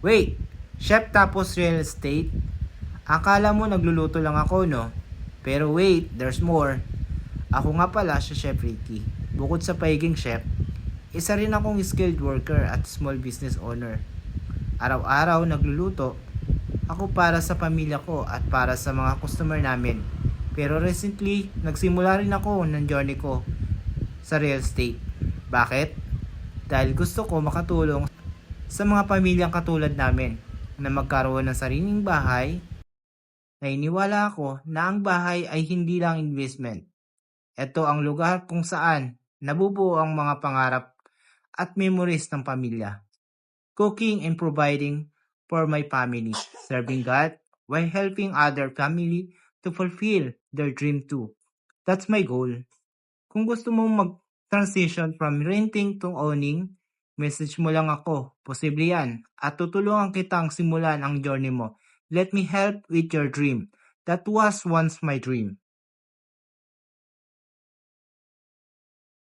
Wait, chef tapos real estate? Akala mo nagluluto lang ako, no? Pero wait, there's more. Ako nga pala si Chef Ricky. Bukod sa pagiging chef, isa rin akong skilled worker at small business owner. Araw-araw nagluluto ako para sa pamilya ko at para sa mga customer namin. Pero recently, nagsimula rin ako ng journey ko sa real estate. Bakit? Dahil gusto ko makatulong sa mga pamilyang katulad namin na magkaroon ng sariling bahay. Naniniwala ako na ang bahay ay hindi lang investment. Ito ang lugar kung saan nabubuo ang mga pangarap at memories ng pamilya. Cooking and providing for my family, serving God while helping other family to fulfill their dream too. That's my goal. Kung gusto mong mag-transition from renting to owning, message mo lang ako. Posible yan. At tutulungan kitang simulan ang journey mo. Let me help with your dream. That was once my dream.